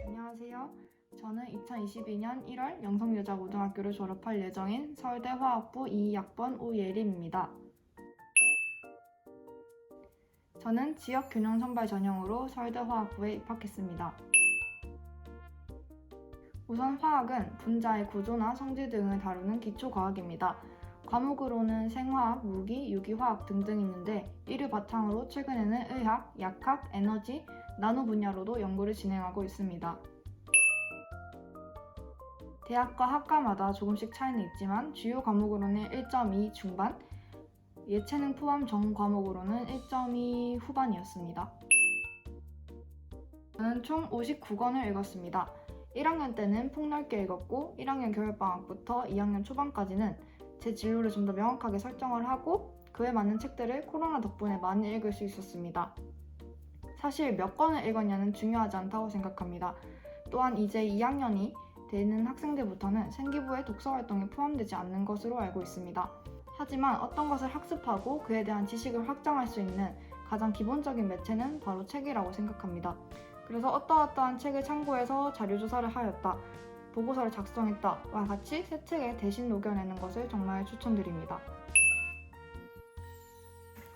안녕하세요. 저는 2022년 1월 영성여자고등학교를 졸업할 예정인 서울대 화학부 2학번 오예림입니다. 저는 지역균형 선발 전형으로 서울대 화학부에 입학했습니다. 우선 화학은 분자의 구조나 성질 등을 다루는 기초과학입니다. 과목으로는 생화학, 무기, 유기화학 등등 있는데 이를 바탕으로 최근에는 의학, 약학, 에너지, 나노 분야로도 연구를 진행하고 있습니다. 대학과 학과마다 조금씩 차이는 있지만 주요 과목으로는 1.2 중반, 예체능 포함 전 과목으로는 1.2 후반이었습니다. 저는 총 59권을 읽었습니다. 1학년 때는 폭넓게 읽었고 1학년 겨울방학부터 2학년 초반까지는 제 진로를 좀 더 명확하게 설정을 하고 그에 맞는 책들을 코로나 덕분에 많이 읽을 수 있었습니다. 사실 몇 권을 읽었냐는 중요하지 않다고 생각합니다. 또한 이제 2학년이 되는 학생들부터는 생기부의 독서 활동에 포함되지 않는 것으로 알고 있습니다. 하지만 어떤 것을 학습하고 그에 대한 지식을 확장할 수 있는 가장 기본적인 매체는 바로 책이라고 생각합니다. 그래서 어떠한 책을 참고해서 자료조사를 하였다, 보고서를 작성했다와 같이 새 책에 대신 녹여내는 것을 정말 추천드립니다.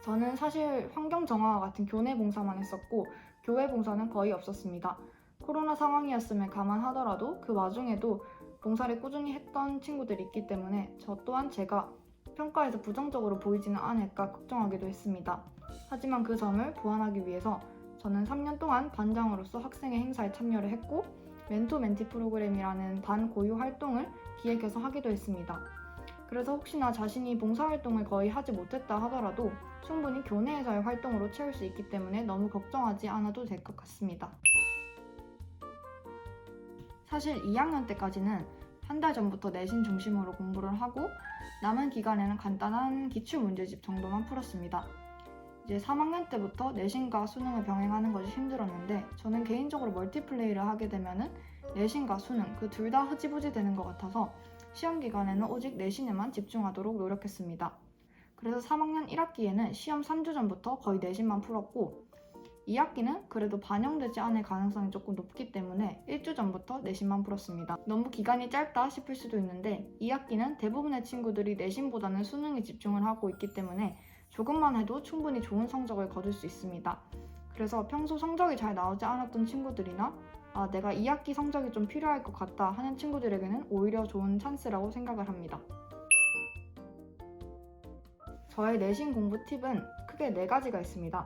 저는 사실 환경정화와 같은 교내 봉사만 했었고 교회 봉사는 거의 없었습니다. 코로나 상황이었음을 감안하더라도 그 와중에도 봉사를 꾸준히 했던 친구들이 있기 때문에 저 또한 제가 평가에서 부정적으로 보이지는 않을까 걱정하기도 했습니다. 하지만 그 점을 보완하기 위해서 저는 3년 동안 반장으로서 학생의 행사에 참여를 했고 멘토-멘티 프로그램이라는 반고유 활동을 기획해서 하기도 했습니다. 그래서 혹시나 자신이 봉사활동을 거의 하지 못했다 하더라도 충분히 교내에서의 활동으로 채울 수 있기 때문에 너무 걱정하지 않아도 될 것 같습니다. 사실 2학년 때까지는 한 달 전부터 내신 중심으로 공부를 하고 남은 기간에는 간단한 기출문제집 정도만 풀었습니다. 이제 3학년 때부터 내신과 수능을 병행하는 것이 힘들었는데 저는 개인적으로 멀티플레이를 하게 되면은 내신과 수능 그 둘 다 흐지부지 되는 것 같아서 시험 기간에는 오직 내신에만 집중하도록 노력했습니다. 그래서 3학년 1학기에는 시험 3주 전부터 거의 내신만 풀었고 2학기는 그래도 반영되지 않을 가능성이 조금 높기 때문에 1주 전부터 내신만 풀었습니다. 너무 기간이 짧다 싶을 수도 있는데 2학기는 대부분의 친구들이 내신보다는 수능에 집중을 하고 있기 때문에 조금만 해도 충분히 좋은 성적을 거둘 수 있습니다. 그래서 평소 성적이 잘 나오지 않았던 친구들이나 내가 2학기 성적이 좀 필요할 것 같다 하는 친구들에게는 오히려 좋은 찬스라고 생각을 합니다. 저의 내신 공부 팁은 크게 4가지가 있습니다.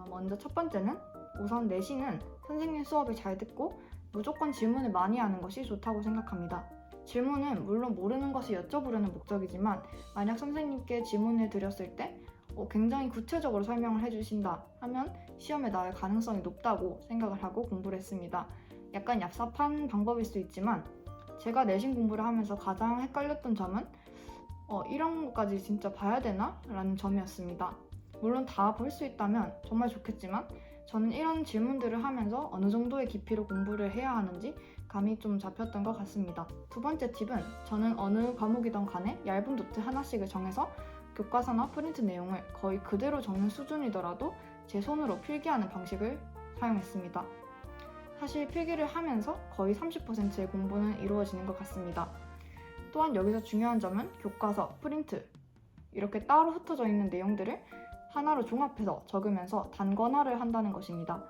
먼저 첫 번째는 우선 내신은 선생님 수업을 잘 듣고 무조건 질문을 많이 하는 것이 좋다고 생각합니다. 질문은 물론 모르는 것을 여쭤보려는 목적이지만 만약 선생님께 질문을 드렸을 때 굉장히 구체적으로 설명을 해주신다 하면 시험에 나올 가능성이 높다고 생각을 하고 공부를 했습니다. 약간 얍삽한 방법일 수 있지만 제가 내신 공부를 하면서 가장 헷갈렸던 점은 이런 것까지 진짜 봐야 되나? 라는 점이었습니다. 물론 다 볼 수 있다면 정말 좋겠지만 저는 이런 질문들을 하면서 어느 정도의 깊이로 공부를 해야 하는지 감이 좀 잡혔던 것 같습니다. 두 번째 팁은 저는 어느 과목이든 간에 얇은 노트 하나씩을 정해서 교과서나 프린트 내용을 거의 그대로 적는 수준이더라도 제 손으로 필기하는 방식을 사용했습니다. 사실 필기를 하면서 거의 30%의 공부는 이루어지는 것 같습니다. 또한 여기서 중요한 점은 교과서, 프린트 이렇게 따로 흩어져 있는 내용들을 하나로 종합해서 적으면서 단권화를 한다는 것입니다.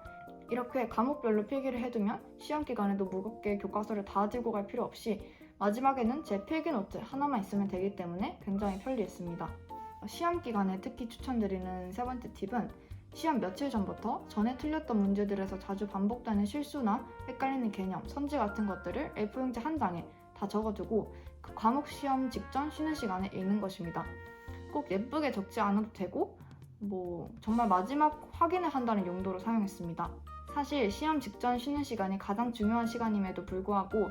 이렇게 과목별로 필기를 해두면 시험 기간에도 무겁게 교과서를 다 들고 갈 필요 없이 마지막에는 제 필기 노트 하나만 있으면 되기 때문에 굉장히 편리했습니다. 시험 기간에 특히 추천드리는 세 번째 팁은 시험 며칠 전부터 전에 틀렸던 문제들에서 자주 반복되는 실수나 헷갈리는 개념, 선지 같은 것들을 A4용지 한 장에 다 적어두고 그 과목 시험 직전 쉬는 시간에 읽는 것입니다. 꼭 예쁘게 적지 않아도 되고 정말 마지막 확인을 한다는 용도로 사용했습니다. 사실 시험 직전 쉬는 시간이 가장 중요한 시간임에도 불구하고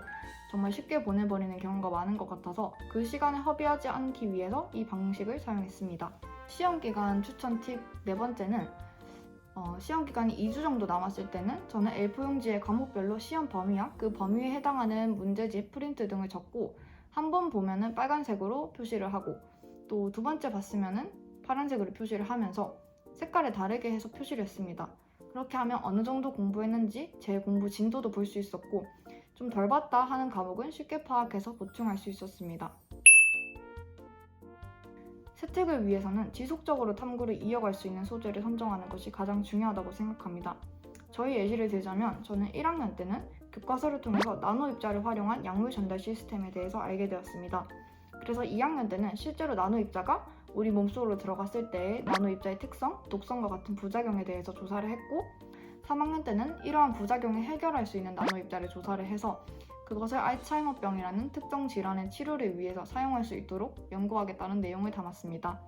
정말 쉽게 보내버리는 경우가 많은 것 같아서 그 시간을 허비하지 않기 위해서 이 방식을 사용했습니다. 시험 기간 추천 팁 네 번째는 시험 기간이 2주 정도 남았을 때는 저는 A4용지에 과목별로 시험 범위와 그 범위에 해당하는 문제집, 프린트 등을 적고 한 번 보면은 빨간색으로 표시를 하고 또 두 번째 봤으면은 파란색으로 표시를 하면서 색깔을 다르게 해서 표시를 했습니다. 그렇게 하면 어느 정도 공부했는지 제 공부 진도도 볼 수 있었고 좀 덜 봤다 하는 과목은 쉽게 파악해서 보충할 수 있었습니다. 혜택을 위해서는 지속적으로 탐구를 이어갈 수 있는 소재를 선정하는 것이 가장 중요하다고 생각합니다. 저희 예시를 들자면 저는 1학년 때는 교과서를 통해서 나노 입자를 활용한 약물 전달 시스템에 대해서 알게 되었습니다. 그래서 2학년 때는 실제로 나노 입자가 우리 몸속으로 들어갔을 때의 나노 입자의 특성, 독성과 같은 부작용에 대해서 조사를 했고 3학년 때는 이러한 부작용을 해결할 수 있는 나노 입자를 조사를 해서 그것을 알츠하이머병이라는 특정 질환의 치료를 위해서 사용할 수 있도록 연구하겠다는 내용을 담았습니다.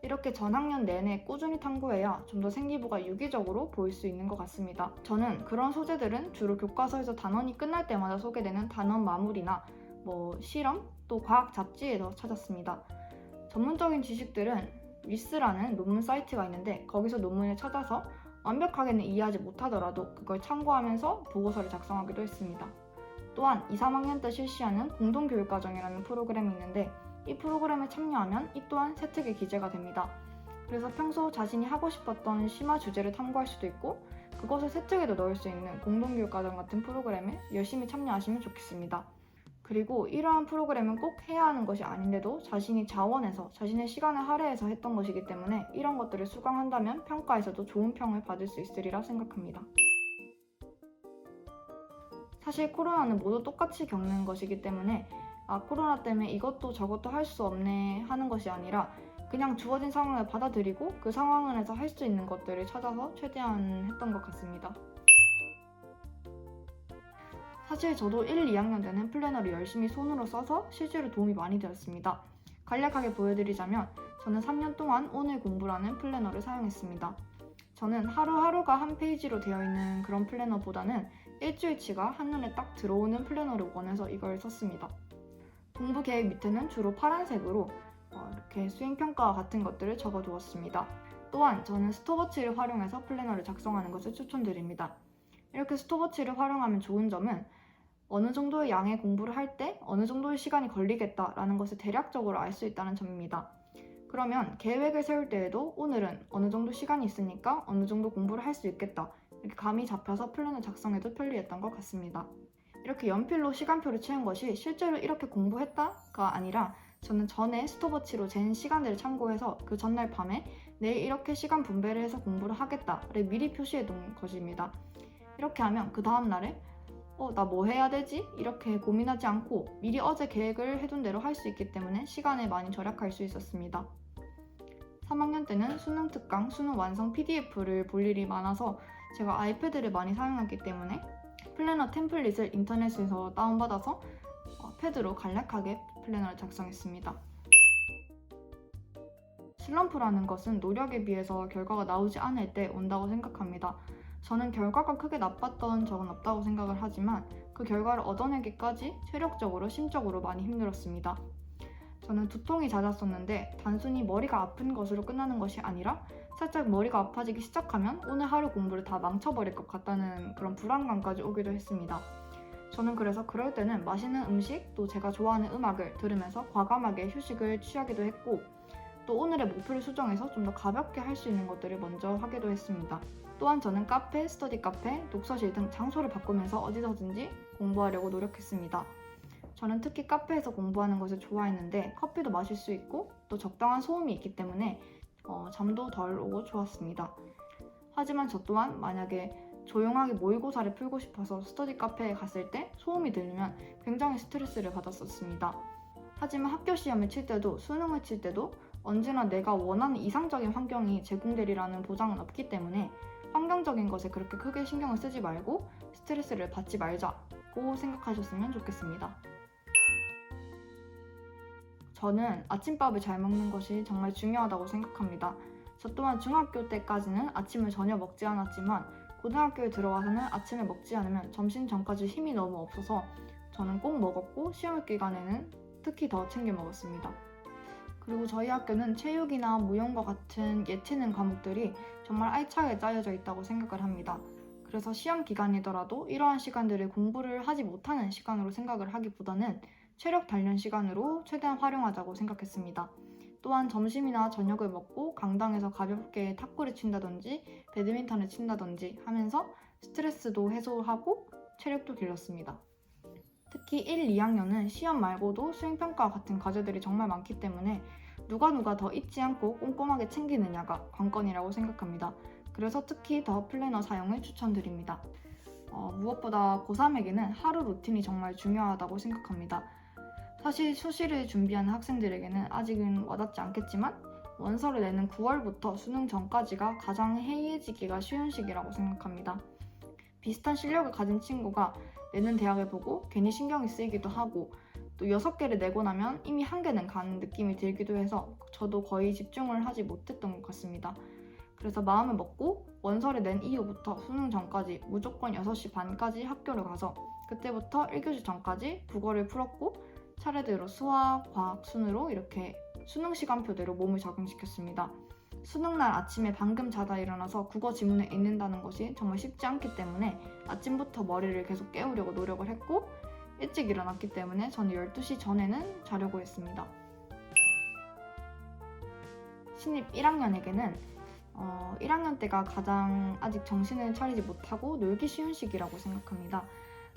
이렇게 전학년 내내 꾸준히 탐구해야 좀 더 생기부가 유기적으로 보일 수 있는 것 같습니다. 저는 그런 소재들은 주로 교과서에서 단원이 끝날 때마다 소개되는 단원 마무리나 실험, 또 과학 잡지에서 찾았습니다. 전문적인 지식들은 위스라는 논문 사이트가 있는데 거기서 논문을 찾아서 완벽하게는 이해하지 못하더라도 그걸 참고하면서 보고서를 작성하기도 했습니다. 또한 2, 3학년 때 실시하는 공동교육과정이라는 프로그램이 있는데 이 프로그램에 참여하면 이 또한 세특의 기재가 됩니다. 그래서 평소 자신이 하고 싶었던 심화 주제를 탐구할 수도 있고 그것을 세특에도 넣을 수 있는 공동교육과정 같은 프로그램에 열심히 참여하시면 좋겠습니다. 그리고 이러한 프로그램은 꼭 해야 하는 것이 아닌데도 자신이 자원해서 자신의 시간을 할애해서 했던 것이기 때문에 이런 것들을 수강한다면 평가에서도 좋은 평을 받을 수 있으리라 생각합니다. 사실 코로나는 모두 똑같이 겪는 것이기 때문에 코로나 때문에 이것도 저것도 할 수 없네 하는 것이 아니라 그냥 주어진 상황을 받아들이고 그 상황 안에서 할 수 있는 것들을 찾아서 최대한 했던 것 같습니다. 사실 저도 1, 2학년 때는 플래너를 열심히 손으로 써서 실제로 도움이 많이 되었습니다. 간략하게 보여드리자면 저는 3년 동안 오늘 공부라는 플래너를 사용했습니다. 저는 하루하루가 한 페이지로 되어 있는 그런 플래너보다는 일주일치가 한눈에 딱 들어오는 플래너를 원해서 이걸 썼습니다. 공부 계획 밑에는 주로 파란색으로 이렇게 수행평가와 같은 것들을 적어두었습니다. 또한 저는 스톱워치를 활용해서 플래너를 작성하는 것을 추천드립니다. 이렇게 스톱워치를 활용하면 좋은 점은 어느 정도의 양의 공부를 할 때 어느 정도의 시간이 걸리겠다라는 것을 대략적으로 알 수 있다는 점입니다. 그러면 계획을 세울 때에도 오늘은 어느 정도 시간이 있으니까 어느 정도 공부를 할 수 있겠다 이렇게 감이 잡혀서 플래너 작성에도 편리했던 것 같습니다. 이렇게 연필로 시간표를 채운 것이 실제로 이렇게 공부했다가 아니라 저는 전에 스톱워치로 잰 시간들을 참고해서 그 전날 밤에 내일 이렇게 시간 분배를 해서 공부를 하겠다를 미리 표시해 둔 것입니다. 이렇게 하면 그 다음날에 나 뭐 해야 되지? 이렇게 고민하지 않고 미리 어제 계획을 해둔 대로 할 수 있기 때문에 시간을 많이 절약할 수 있었습니다. 3학년 때는 수능 특강, 수능 완성 PDF를 볼 일이 많아서 제가 아이패드를 많이 사용했기 때문에 플래너 템플릿을 인터넷에서 다운받아서 패드로 간략하게 플래너를 작성했습니다. 슬럼프라는 것은 노력에 비해서 결과가 나오지 않을 때 온다고 생각합니다. 저는 결과가 크게 나빴던 적은 없다고 생각을 하지만 그 결과를 얻어내기까지 체력적으로, 심적으로 많이 힘들었습니다. 저는 두통이 잦았었는데 단순히 머리가 아픈 것으로 끝나는 것이 아니라 살짝 머리가 아파지기 시작하면 오늘 하루 공부를 다 망쳐버릴 것 같다는 그런 불안감까지 오기도 했습니다. 저는 그래서 그럴 때는 맛있는 음식, 또 제가 좋아하는 음악을 들으면서 과감하게 휴식을 취하기도 했고 또 오늘의 목표를 수정해서 좀 더 가볍게 할 수 있는 것들을 먼저 하기도 했습니다. 또한 저는 카페, 스터디 카페, 독서실 등 장소를 바꾸면서 어디서든지 공부하려고 노력했습니다. 저는 특히 카페에서 공부하는 것을 좋아했는데 커피도 마실 수 있고 또 적당한 소음이 있기 때문에 잠도 덜 오고 좋았습니다. 하지만 저 또한 만약에 조용하게 모의고사를 풀고 싶어서 스터디 카페에 갔을 때 소음이 들리면 굉장히 스트레스를 받았었습니다. 하지만 학교 시험을 칠 때도 수능을 칠 때도 언제나 내가 원하는 이상적인 환경이 제공되리라는 보장은 없기 때문에 환경적인 것에 그렇게 크게 신경을 쓰지 말고 스트레스를 받지 말자고 생각하셨으면 좋겠습니다. 저는 아침밥을 잘 먹는 것이 정말 중요하다고 생각합니다. 저 또한 중학교 때까지는 아침을 전혀 먹지 않았지만 고등학교에 들어와서는 아침을 먹지 않으면 점심 전까지 힘이 너무 없어서 저는 꼭 먹었고 시험 기간에는 특히 더 챙겨 먹었습니다. 그리고 저희 학교는 체육이나 무용과 같은 예체능 과목들이 정말 알차게 짜여져 있다고 생각을 합니다. 그래서 시험 기간이더라도 이러한 시간들을 공부를 하지 못하는 시간으로 생각을 하기보다는 체력 단련 시간으로 최대한 활용하자고 생각했습니다. 또한 점심이나 저녁을 먹고 강당에서 가볍게 탁구를 친다든지 배드민턴을 친다든지 하면서 스트레스도 해소하고 체력도 길렀습니다. 특히 1, 2학년은 시험 말고도 수행평가와 같은 과제들이 정말 많기 때문에 누가 더 잊지 않고 꼼꼼하게 챙기느냐가 관건이라고 생각합니다. 그래서 특히 더 플래너 사용을 추천드립니다. 무엇보다 고3에게는 하루 루틴이 정말 중요하다고 생각합니다. 사실 수시를 준비하는 학생들에게는 아직은 와닿지 않겠지만 원서를 내는 9월부터 수능 전까지가 가장 해이해지기가 쉬운 시기라고 생각합니다. 비슷한 실력을 가진 친구가 내는 대학을 보고 괜히 신경이 쓰이기도 하고 또 6개를 내고 나면 이미 1개는 간 느낌이 들기도 해서 저도 거의 집중을 하지 못했던 것 같습니다. 그래서 마음을 먹고 원서를 낸 이후부터 수능 전까지 무조건 6시 반까지 학교를 가서 그때부터 1교시 전까지 국어를 풀었고 차례대로 수학, 과학, 순으로 이렇게 수능 시간표대로 몸을 적응시켰습니다. 수능날 아침에 방금 자다 일어나서 국어 지문을 읽는다는 것이 정말 쉽지 않기 때문에 아침부터 머리를 계속 깨우려고 노력을 했고 일찍 일어났기 때문에 저는 12시 전에는 자려고 했습니다. 신입 1학년에게는 1학년 때가 가장 아직 정신을 차리지 못하고 놀기 쉬운 시기라고 생각합니다.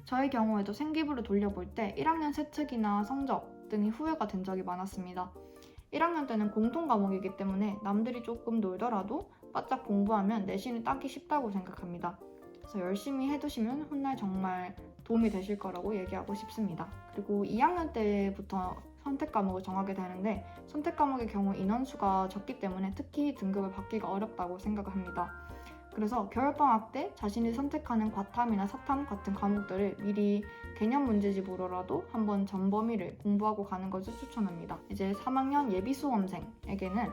저의 경우에도 생기부를 돌려볼 때 1학년 세특이나 성적 등이 후회가 된 적이 많았습니다. 1학년 때는 공통 과목이기 때문에 남들이 조금 놀더라도 바짝 공부하면 내신을 따기 쉽다고 생각합니다. 그래서 열심히 해두시면 훗날 정말 도움이 되실 거라고 얘기하고 싶습니다. 그리고 2학년 때부터 선택 과목을 정하게 되는데 선택 과목의 경우 인원수가 적기 때문에 특히 등급을 받기가 어렵다고 생각합니다. 그래서 겨울방학 때 자신이 선택하는 과탐이나 사탐 같은 과목들을 미리 개념 문제집으로라도 한번 전범위를 공부하고 가는 것을 추천합니다. 이제 3학년 예비수험생에게는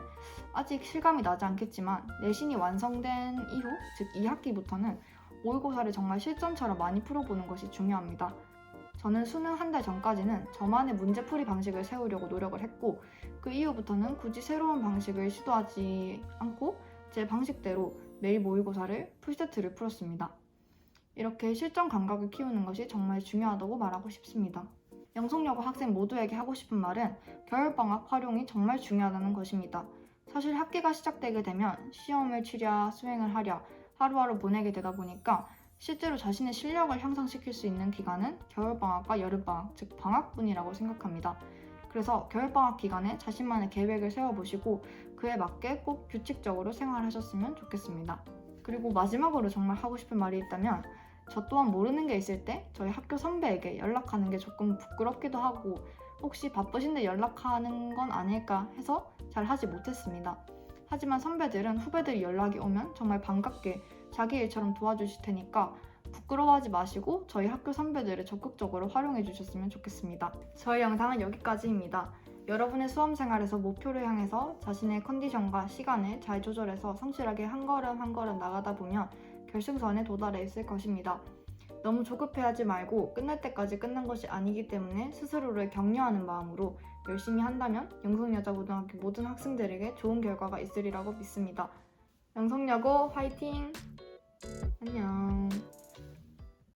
아직 실감이 나지 않겠지만 내신이 완성된 이후, 즉 2학기부터는 모의고사를 정말 실전처럼 많이 풀어보는 것이 중요합니다. 저는 수능 한 달 전까지는 저만의 문제풀이 방식을 세우려고 노력을 했고 그 이후부터는 굳이 새로운 방식을 시도하지 않고 제 방식대로 매일 모의고사를 풀세트를 풀었습니다. 이렇게 실전 감각을 키우는 것이 정말 중요하다고 말하고 싶습니다. 영성여고 학생 모두에게 하고 싶은 말은 겨울방학 활용이 정말 중요하다는 것입니다. 사실 학기가 시작되게 되면 시험을 치랴 수행을 하랴 하루하루 보내게 되다 보니까 실제로 자신의 실력을 향상시킬 수 있는 기간은 겨울방학과 여름방학, 즉 방학뿐이라고 생각합니다. 그래서 겨울방학 기간에 자신만의 계획을 세워보시고 그에 맞게 꼭 규칙적으로 생활하셨으면 좋겠습니다. 그리고 마지막으로 정말 하고 싶은 말이 있다면 저 또한 모르는 게 있을 때 저희 학교 선배에게 연락하는 게 조금 부끄럽기도 하고 혹시 바쁘신데 연락하는 건 아닐까 해서 잘 하지 못했습니다. 하지만 선배들은 후배들이 연락이 오면 정말 반갑게 자기 일처럼 도와주실 테니까 부끄러워하지 마시고 저희 학교 선배들을 적극적으로 활용해 주셨으면 좋겠습니다. 저희 영상은 여기까지입니다. 여러분의 수험 생활에서 목표를 향해서 자신의 컨디션과 시간을 잘 조절해서 성실하게 한 걸음 한 걸음 나가다 보면 결승선에 도달해 있을 것입니다. 너무 조급해하지 말고 끝날 때까지 끝난 것이 아니기 때문에 스스로를 격려하는 마음으로 열심히 한다면 영성여자고등학교 모든 학생들에게 좋은 결과가 있으리라고 믿습니다. 영성여고 화이팅! 안녕.